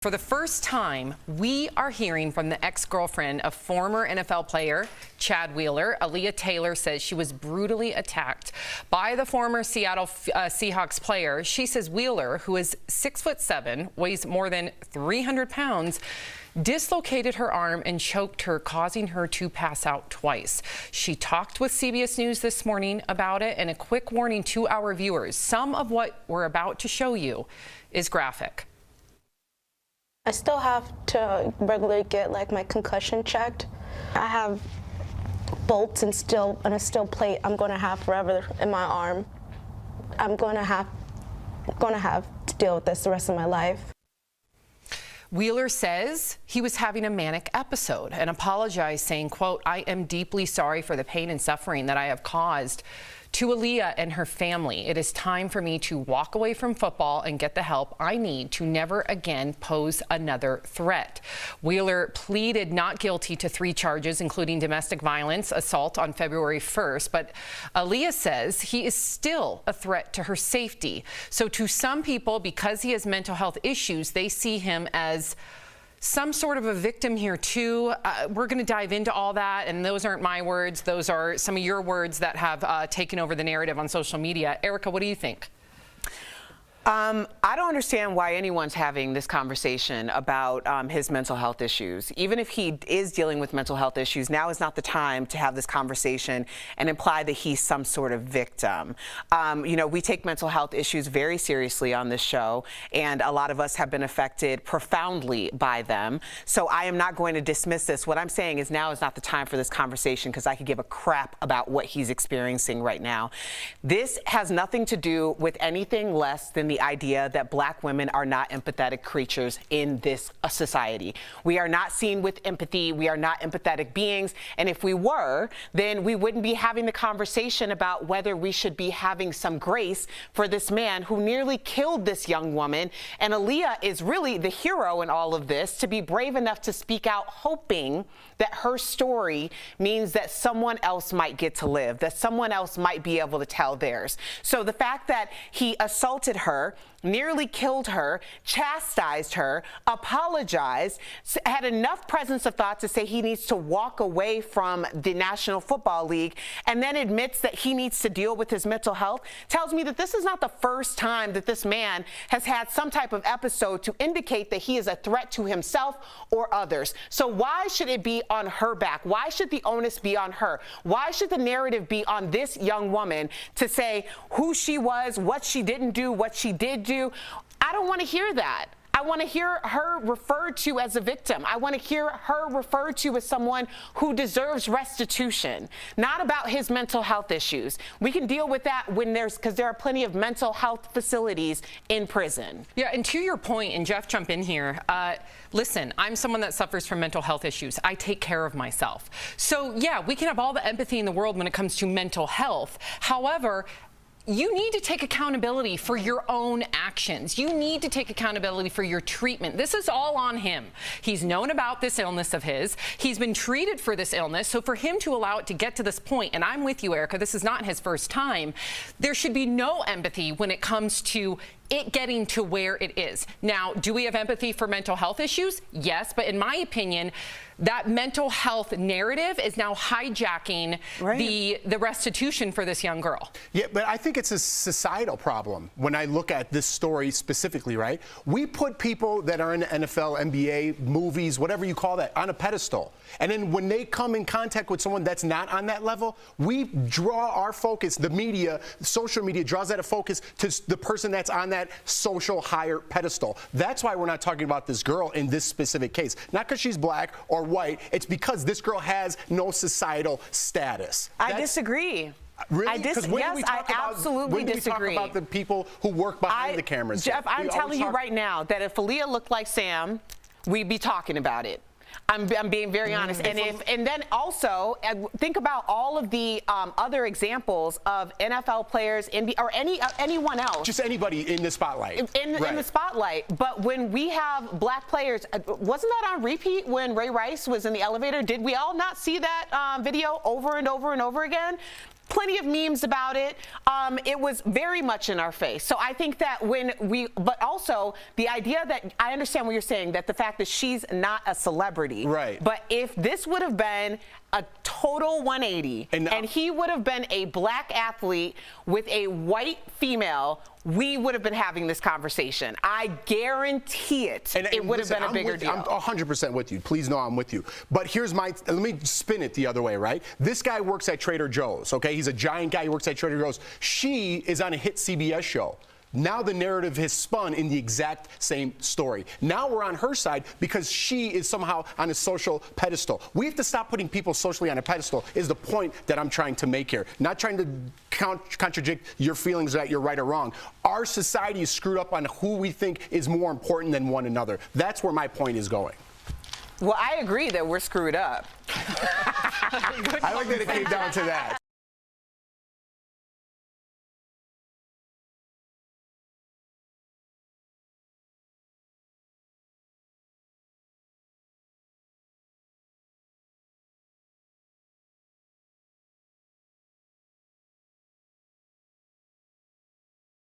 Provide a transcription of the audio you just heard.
For the first time, we are hearing from the ex-girlfriend of former NFL player Chad Wheeler. Aaliyah Taylor says she was brutally attacked by the former Seattle Seahawks player. She says Wheeler, who is 6'7", weighs more than 300 pounds, dislocated her arm and choked her, causing her to pass out twice. She talked with CBS News this morning about it, and a quick warning to our viewers. Some of what we're about to show you is graphic. I still have to regularly get my concussion checked. I have bolts and a steel plate I'm going to have forever in my arm. I'm going to have to deal with this the rest of my life. Wheeler says he was having a manic episode and apologized, saying, quote, "I am deeply sorry for the pain and suffering that I have caused to Aaliyah and her family. It is time for me to walk away from football and get the help I need to never again pose another threat." Wheeler pleaded not guilty to 3 charges, including domestic violence, assault on February 1st. But Aaliyah says he is still a threat to her safety. So to some people, because he has mental health issues, they see him as some sort of a victim here too. We're going to dive into all that, and those aren't my words. Those are some of your words that have taken over the narrative on social media. Erica, what do you think? I don't understand why anyone's having this conversation about his mental health issues. Even if he is dealing with mental health issues, now is not the time to have this conversation and imply that he's some sort of victim. You know, we take mental health issues very seriously on this show, and a lot of us have been affected profoundly by them. So I am not going to dismiss this. What I'm saying is now is not the time for this conversation, because I could give a crap about what he's experiencing right now. This has nothing to do with anything less than the idea that black women are not empathetic creatures in this society. We are not seen with empathy. We are not empathetic beings. And if we were, then we wouldn't be having the conversation about whether we should be having some grace for this man who nearly killed this young woman. And Aaliyah is really the hero in all of this, to be brave enough to speak out, hoping that her story means that someone else might get to live, that someone else might be able to tell theirs. So the fact that he assaulted her, nearly killed her, chastised her, apologized, had enough presence of thought to say he needs to walk away from the National Football League, and then admits that he needs to deal with his mental health, tells me that this is not the first time that this man has had some type of episode to indicate that he is a threat to himself or others. So why should it be on her back? Why should the onus be on her? Why should the narrative be on this young woman to say who she was, what she didn't do, what she did do? I don't want to hear that. I want to hear her referred to as a victim. I want to hear her referred to as someone who deserves restitution, not about his mental health issues. We can deal with that when because there are plenty of mental health facilities in prison. Yeah, and to your point, and Jeff, jump in here. Listen, I'm someone that suffers from mental health issues. I take care of myself. So yeah, we can have all the empathy in the world when it comes to mental health. However, you need to take accountability for your own actions. You need to take accountability for your treatment. This is all on him. He's known about this illness of his. He's been treated for this illness. So for him to allow it to get to this point, and I'm with you, Erica, this is not his first time, there should be no empathy when it comes to it getting to where it is. Now, do we have empathy for mental health issues? Yes, but in my opinion, that mental health narrative is now hijacking the restitution for this young girl. Yeah, but I think it's a societal problem when I look at this story specifically, right? We put people that are in the NFL, NBA, movies, whatever you call that, on a pedestal. And then when they come in contact with someone that's not on that level, we draw our focus, the media, social media draws that a focus to the person that's on that social higher pedestal. That's why we're not talking about this girl in this specific case. Not because she's black or white, it's because this girl has no societal status. I disagree. Really? Yes, I absolutely disagree. We talk about the people who work behind the cameras. Jeff, I'm telling you right now that if Aaliyah looked like Sam, we'd be talking about it. I'm being very honest. And then also think about all of the other examples of NFL players or anyone else. Just anybody in the spotlight. In the spotlight. But when we have black players, wasn't that on repeat when Ray Rice was in the elevator? Did we all not see that video over and over and over again? plenty of memes about it. It was very much in our face. So I think that but also the idea that, I understand what you're saying, that the fact that she's not a celebrity. Right. But if this would have been a total 180 and he would have been a black athlete with a white female, we would have been having this conversation. I guarantee it. It would have been a bigger deal. I'm 100% with you. Please know I'm with you. But let me spin it the other way, right? This guy works at Trader Joe's, okay? He's a giant guy. He works at Trader Joe's. She is on a hit CBS show. Now the narrative has spun in the exact same story. Now we're on her side because she is somehow on a social pedestal. We have to stop putting people socially on a pedestal is the point that I'm trying to make here. Not trying to contradict your feelings that you're right or wrong. Our society is screwed up on who we think is more important than one another. That's where my point is going. Well, I agree that we're screwed up. I like that it came down to that.